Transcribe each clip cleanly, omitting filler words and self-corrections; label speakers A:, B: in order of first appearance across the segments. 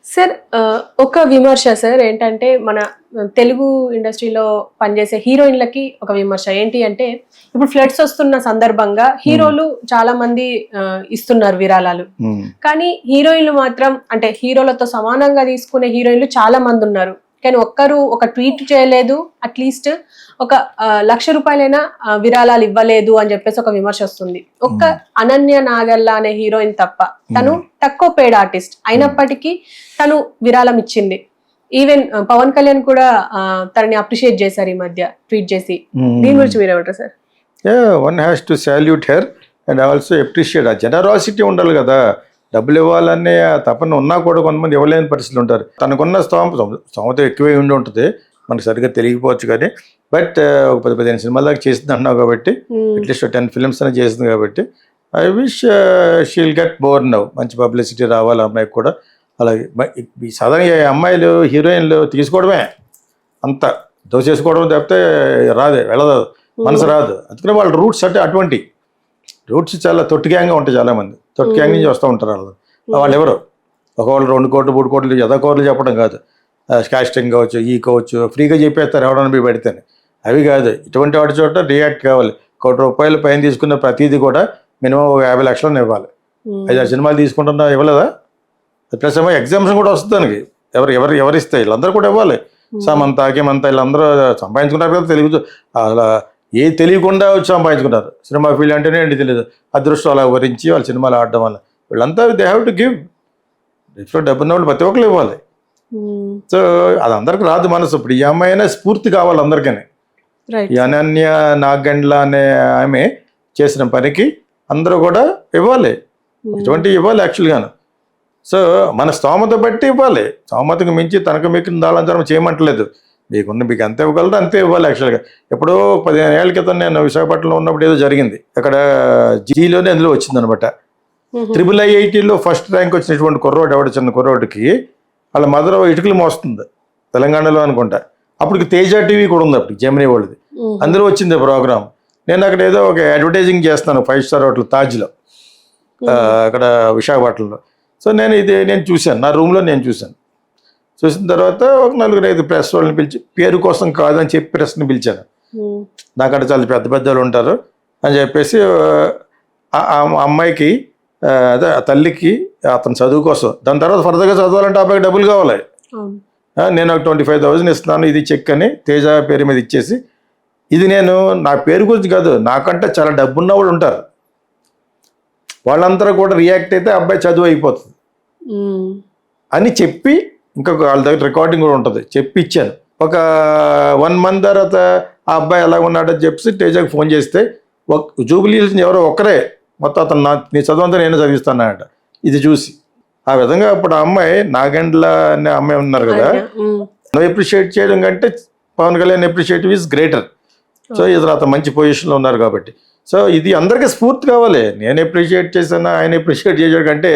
A: Sir ఒక విమర్శ sir ఏంటంటే మన తెలుగు ఇండస్ట్రీలో పనిచేసే హీరోయిన్లకి ఒక విమర్శ ఏంటి అంటే ఇప్పుడు ఫ్లడ్స్ వస్తున్న సందర్భంగా హీరోలు చాలా మంది ఇస్తున్నారు విరాళాలు. కానీ హీరోయిన్లు మాత్రం అంటే హీరోలతో సమానంగా తీసుకునే హీరోయిన్లు చాలా మంది ఉన్నారు. కానీ ఒక్కరు ఒక ట్వీట్ చేయలేదు, అట్లీస్ట్ ఒక 1,00,000 రూపాయలైనా విరాళాలు ఇవ్వలేదు అని చెప్పేసి ఒక విమర్శ వస్తుంది. ఒక్క అనన్య నాగల్లా అనే హీరోయిన్ తప్ప తను తక్కువ పేడ్ ఆర్టిస్ట్ అయినప్పటికీ తను విరాళం ఇచ్చింది. ఈవెన్ పవన్ కళ్యాణ్ కూడా తనని అప్రిషియేట్ చేశారు ఈ మధ్య ట్వీట్ చేసి. దీని గురించి మీరేమంటారు sir?
B: One has to salute her and also appreciate. ఆ జనరాసిటీ ఉండాలి కదా, డబ్బులు ఇవ్వాలనే తపన ఉన్నా కూడా కొంతమంది ఇవ్వలేని పరిస్థితులు ఉంటారు. తనకున్న స్తోమత ఎక్కువే ఉండి ఉంటుంది, మనకు సరిగ్గా తెలియకపోవచ్చు. కానీ బట్ ఒక 10-15 సినిమాల దాకా చేసింది అన్నావు కాబట్టి, అట్లీస్ట్ 10 ఫిల్మ్స్ అనేది చేసింది కాబట్టి I wish she'll get bore now. మంచి పబ్లిసిటీ రావాలి అమ్మాయికి కూడా. అలాగే సాధారణంగా అమ్మాయిలు హీరోయిన్లు తీసుకోవడమే అంత దోచేసుకోవడం తప్పితే వెళ్ళదు, మనసు రాదు. అందుకని వాళ్ళ రూట్స్ అంటే అటువంటి రూట్స్ చాలా తొట్టిగ్యాంగా ఉంటాయి. చాలామంది తొట్టిగ్యాంగ్ నుంచి వస్తూ ఉంటారు. వాళ్ళు ఎవరు ఒకవేళ 2 కోట్లు 3 కోట్లు యథాకోట్లు చెప్పడం కాదు. కాస్టింగ్ కావచ్చు, కావచ్చు, ఫ్రీగా చెప్పేస్తారు ఎవడన్నా పోయి పెడితేనే. అవి కాదు, ఇటువంటి వాటి చోట రియాక్ట్ కావాలి. ₹1,00,000 పైన తీసుకున్న ప్రతిదీ కూడా మినిమం 50 లక్షలను ఇవ్వాలి. 5-6 సినిమాలు తీసుకుంటున్నా ఇవ్వలేదా? ప్లస్ ఏమో ఎగ్జామ్షన్ కూడా వస్తుంది దానికి. ఎవరిస్తే వీళ్ళందరూ కూడా ఇవ్వాలి. సమంత, కిమంత వీళ్ళందరూ సంపాదించుకుంటారు కదా. తెలుగు అలా తెలియకుండా వచ్చి సంపాదించుకుంటారు. సినిమా ఫీల్డ్ అంటేనే ఏంటి తెలియదు. అదృష్టం అలా వరించి వాళ్ళ సినిమాలు ఆడడం వల్ల వీళ్ళంతా దే హ్యావ్ టు గివ్. ఇప్పుడు డబ్బున్న వాళ్ళు ప్రతి ఒక్కరు ఇవ్వాలి. సో అది అందరికి రాదు మనసు. ఇప్పుడు ఈ అమ్మాయి అయినా స్ఫూర్తి కావాలి అందరికీ. ఈ అనన్య నాగండ్ల అనే ఆమె చేసిన పనికి అందరూ కూడా ఇవ్వాలి, ఇటువంటివి ఇవ్వాలి యాక్చువల్గాను. సో మన స్తోమత బట్టి ఇవ్వాలి. స్తోమతకు మించి తనకు మీకు దాళంతరం చేయమంటలేదు. మీకు అంతే ఇవ్వగలరు అంతే ఇవ్వాలి. యాక్చువల్గా ఎప్పుడో 15 ఏళ్ల క్రితం నేను విశాఖపట్నంలో ఉన్నప్పుడు ఏదో జరిగింది. అక్కడ జీలోనే అందులో వచ్చిందనమాట. IIITలో ఫస్ట్ ర్యాంక్ వచ్చినటువంటి కుర్రోడు ఎవడ చిన్న కుర్రోడికి వాళ్ళ మదర్ ఇటుకలు మోస్తుంది తెలంగాణలో అనుకుంటా. అప్పటికి తేజ టీవీ కూడా ఉంది, అప్పటికి జెమినీ వాళ్ళది. అందులో వచ్చింది ప్రోగ్రామ్. నేను అక్కడ ఏదో ఒక అడ్వర్టైజింగ్ చేస్తాను 5 స్టార్ హోటల్ తాజ్లో, అక్కడ విశాఖపట్నంలో. సో నేను చూశాను, నా రూమ్లో నేను చూశాను. చూసిన తర్వాత ఒక 4-5 ప్రెస్ వాళ్ళని పిలిచి, పేరు కోసం కాదని చెప్పి ప్రెస్ని పిలిచాను. నాకంటే చాలా పెద్ద పెద్దలు ఉంటారు అని చెప్పేసి ఆ అమ్మాయికి అదే ఆ తల్లికి అతను చదువు కోసం, దాని తర్వాత ఫర్దర్గా చదవాలంటే అబ్బాయికి డబ్బులు కావాలి. నేను ఒక 25,000 ఇస్తున్నాను, ఇది చెక్ అని తేజ పేరు మీద ఇచ్చేసి, ఇది నేను నా పేరు గురించి కాదు, నాకంటే చాలా డబ్బున్న వాళ్ళు ఉంటారు, వాళ్ళందరూ కూడా రియాక్ట్ అయితే అబ్బాయి చదువు అయిపోతుంది అని చెప్పి, ఇంకొక వాళ్ళ దగ్గర రికార్డింగ్ కూడా ఉంటుంది, చెప్పి ఇచ్చాను. ఒక 1 మంత్ తర్వాత ఆ అబ్బాయి ఎలా ఉన్నాడని చెప్పి తేజకి ఫోన్ చేస్తే, జూబిలీ ఎవరో ఒక్కరే మొత్తం అతను నీ చదువంతా నేను చదివిస్తానంట. ఇది చూసి ఆ విధంగా అప్పుడు ఆ అమ్మాయి నాగండ్ల అనే అమ్మాయి ఉన్నారు కదా, నువ్వు అప్రిషియేట్ చేయడం కంటే Pawan Kalyan appreciative is greater. So ఇతను అతను మంచి పొజిషన్లో ఉన్నారు కాబట్టి. సో ఇది అందరికీ స్ఫూర్తి కావాలి. నేను అప్రిషియేట్ చేశాను, ఆయన అప్రిషియేట్ చేసాడు కంటే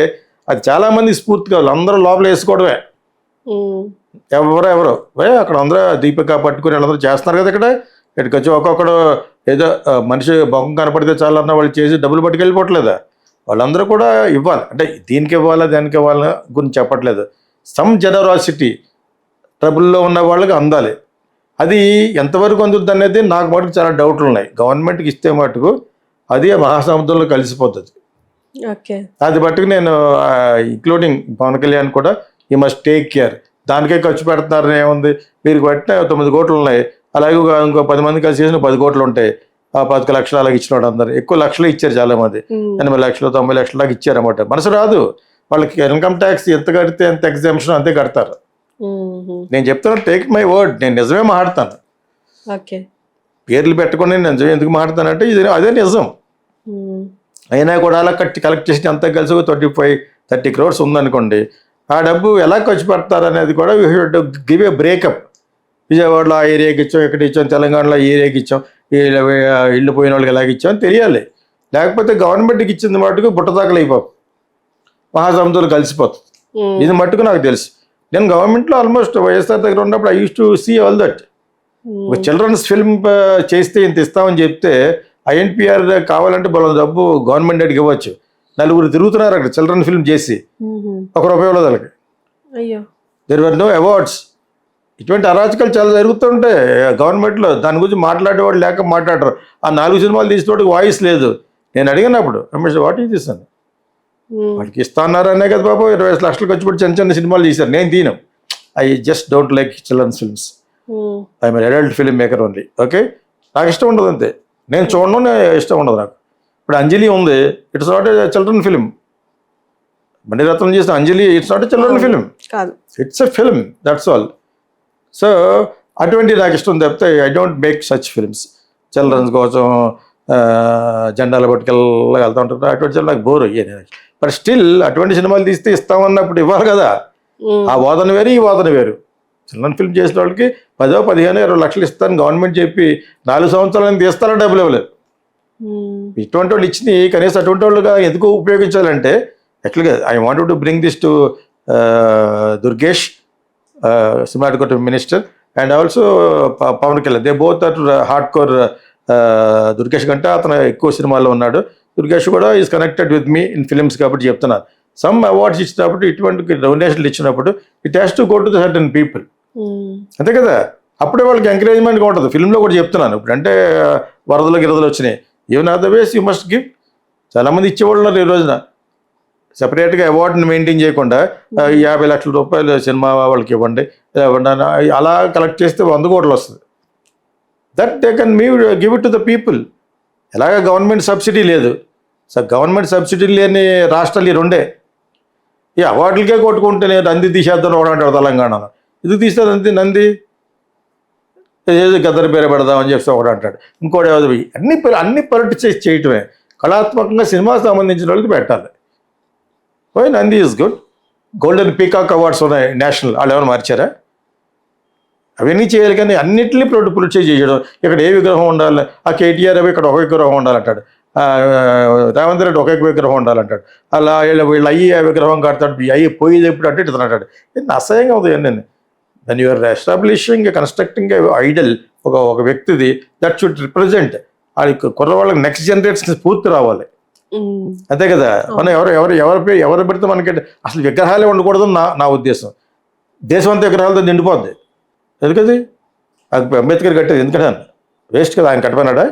B: అది చాలా మందికి స్ఫూర్తి కావాలి. అందరూ లోపల వేసుకోవడమే. ఎవరో అక్కడ అందరూ దీపిక పట్టుకుని వాళ్ళందరూ చేస్తున్నారు కదా. ఇక్కడికి వచ్చి ఒక్కొక్కడు ఏదో మనిషి బొమ్మ కనపడితే చాలన్నా వాళ్ళు చేసి డబ్బులు పట్టుకెళ్ళిపోవట్లేదా? వాళ్ళందరూ కూడా ఇవ్వాలి. అంటే దీనికి ఇవ్వాలా దానికి ఇవ్వాలా గురించి చెప్పట్లేదు. సమ్ జనరాసిటీ ట్రబుల్లో ఉన్న వాళ్ళకి అందాలి. అది ఎంతవరకు అందుతుంది అనేది నాకు మటుకు చాలా డౌట్లు ఉన్నాయి. గవర్నమెంట్కి ఇస్తే మటుకు అది మహాసముద్రంలో కలిసిపోతుంది. అది బట్టుకు నేను ఇంక్లూడింగ్ పవన్ కళ్యాణ్ కూడా ఈ మస్ట్ టేక్ కేర్. దానికే ఖర్చు పెడుతున్నారని ఏముంది, మీరు పెట్టిన 9 కోట్లు ఉన్నాయి, అలాగే ఇంకో 10 మంది కలిసి చేసిన 10 కోట్లు ఉంటాయి. ఆ 10 లక్షలు అలాగే ఇచ్చినాడు. అందరు ఎక్కువ లక్షలు ఇచ్చారు, చాలా మంది 80 లక్షలు 90 లక్షల దాకా ఇచ్చారన్నమాట. మనసు రాదు వాళ్ళకి. ఇన్కమ్ ట్యాక్స్ ఎంత కడితే ఎంత ఎగ్జామ్షన్ అంతే కడతారు. నేను చెప్తాను, టేక్ మై వర్డ్, నేను నిజమే మాట్లాడతాను. పేర్లు పెట్టుకుని నేను ఎందుకు మాట్లాడతానంటే ఇది అదే నిజం. అయినా కూడా అలా కలెక్ట్ చేసి అంతా కలిసి 25-30 crores ఉందనుకోండి, ఆ డబ్బు ఎలా ఖర్చు పెడతారు అనేది కూడా we should give a breakup. విజయవాడలో ఆ ఏరియాకి ఇచ్చాం, ఇక్కడ ఇచ్చాం, తెలంగాణలో ఈ ఏరియాకి ఇచ్చాం, ఇళ్ళు పోయిన వాళ్ళకి ఎలాగ ఇచ్చాం అని తెలియాలి. లేకపోతే గవర్నమెంట్కి ఇచ్చింది మటుకు బుట్టదాకలు అయిపోతుంది, మహాసముద్రంలో కలిసిపోతుంది. ఇది మట్టుకు నాకు తెలుసు. నేను గవర్నమెంట్లో ఆల్మోస్ట్ వైఎస్ఆర్ దగ్గర ఉన్నప్పుడు I use to see all that. ఒక చిల్డ్రన్స్ ఫిల్మ్ చేస్తే ఇంత ఇస్తామని చెప్తే INPR కావాలంటే బలం డబ్బు గవర్నమెంట్ అడిగి ఇవ్వచ్చు. 4 తిరుగుతున్నారు అక్కడ చిల్డ్రన్ ఫిల్మ్ చేసి, ₹1 వాళ్ళకి.
A: అయ్యో.
B: There were no awards. ఇటువంటి అరాచకాలు చాలా జరుగుతుంటాయి గవర్నమెంట్లో. దాని గురించి మాట్లాడేవాడు లేక మాట్లాడరు. ఆ 4 సినిమాలు తీసేవాడికి వాయిస్ లేదు. నేను అడిగినప్పుడు రమేష్ వాట్ ఈజ్ దిస్ అని, వాళ్ళకి ఇస్తాన్నారనే కదా బాబు 20 లక్షలు ఖర్చు పెట్టి చిన్న చిన్న సినిమాలు తీశారు. నేను తీను. I just don't like children's films. I'm adult film maker only. Okay, నాకు ఇష్టం ఉండదు అంతే. నేను చూడడం ఇష్టం ఉండదు నాకు. ఇప్పుడు అంజలి ఉంది, it's not a children film. Mani Ratnam చేసిన అంజలి it's not a children film,
A: కాదు,
B: it's a film, that's all. So అటువంటి నాకు ఇష్టం తప్పితే I don't make such films. Children's కోసం జెండాలు పట్టుకెళ్ళ వెళ్తూ ఉంటారు, అటువంటి నాకు బోర్ అయ్యాను. బట్ స్టిల్ అటువంటి సినిమాలు తీస్తే ఇస్తామన్నప్పుడు ఇవ్వాలి కదా. ఆ వాదన వేరు, ఈ వాదన వేరు. చిల్డ్రన్ ఫిల్మ్ చేసిన వాళ్ళకి 10, 15, 20 లక్షలు ఇస్తాను గవర్నమెంట్ చెప్పి 4 సంవత్సరాలు తీస్తారా, డబ్బులు ఇవ్వలేదు. ఇటువంటి వాళ్ళు ఇచ్చి కనీసం అటువంటి వాళ్ళుగా ఎందుకు ఉపయోగించాలంటే యాక్చువల్గా I wanted to bring this to Durgesh, cinematography minister, and also Pawan Kalyan. They both are hardcore. Durgesh కంటే అతను ఎక్కువ సినిమాల్లో ఉన్నాడు. దుర్గేష్ కూడా is connected with me in films కాబట్టి చెప్తున్నారు. సమ్ అవార్డ్స్ ఇచ్చినప్పుడు, ఇటువంటి డొనేషన్లు ఇచ్చినప్పుడు it has to go to the certain people. అంతే కదా, అప్పుడే వాళ్ళకి ఎంకరేజ్మెంట్గా ఉంటుంది. ఫిల్మ్లో కూడా చెప్తున్నాను. ఇప్పుడు అంటే వరదలు గిరదలు వచ్చినాయి, even are the ways you must give. చాలామంది ఇచ్చేవాళ్ళు ఉన్నారు ఈ రోజున. సెపరేట్గా అవార్డుని మెయింటైన్ చేయకుండా 50 లక్షల రూపాయలు సినిమా వాళ్ళకి ఇవ్వండి, అలా కలెక్ట్ చేస్తే 100 కోట్లు వస్తుంది. That they can give it to the people. ఎలాగ గవర్నమెంట్ సబ్సిడీ లేదు. సో గవర్నమెంట్ సబ్సిడీ లేని రాష్ట్రాలు ఈ రెండే. ఈ అవార్డులకే కొట్టుకుంటే నేను నంది తీసేద్దాం అంటాడు తెలంగాణలో. ఇది తీస్తే నంది ఏదో గద్దరి పేరు పెడదామని చెప్పి ఒకడు అంటాడు, ఇంకోటి ఏదో. అన్ని పొలిటిసైజ్ చేయటమే. కళాత్మకంగా సినిమాకి సంబంధించిన వాళ్ళకి పెట్టాలి. ఓయ్ Nandi is good. Golden peacock awards ఉన్నాయి నేషనల్, వాళ్ళు ఎవరు మార్చారా? అవన్నీ చేయాలి, కానీ అన్నింటినీ పొలిటిసైజ్ చేయడం. ఇక్కడ ఏ విగ్రహం ఉండాలి, ఆ కేటీఆర్ ఇక్కడ ఒక విగ్రహం ఉండాలంటాడు, రేవంత్ రెడ్డి ఒక విగ్రహం ఉండాలంటాడు, అలా వీళ్ళు అయ్యి ఆ విగ్రహం కడతాడు, అయ్యి పోయేది ఎప్పుడు అంటే ఇతను అంటాడు. అసహ్యంగా ఉంది నేను. Then you're establishing constructing idol ఒక వ్యక్తిది దట్ షుడ్ రిప్రజెంట్. అది కుర్రవాళ్ళకి నెక్స్ట్ జనరేషన్ పూర్తి రావాలి. అంతే కదా. మనం ఎవరు పెడితే మనకి అసలు విగ్రహాలే ఉండకూడదు నా ఉద్దేశం. దేశం అంతా విగ్రహాలతో నిండిపోద్ది. ఎందుకది? అంబేద్కర్ కట్టేది ఎందుకంటే వేస్ట్ కదా, ఆయన కట్టమన్నాడా?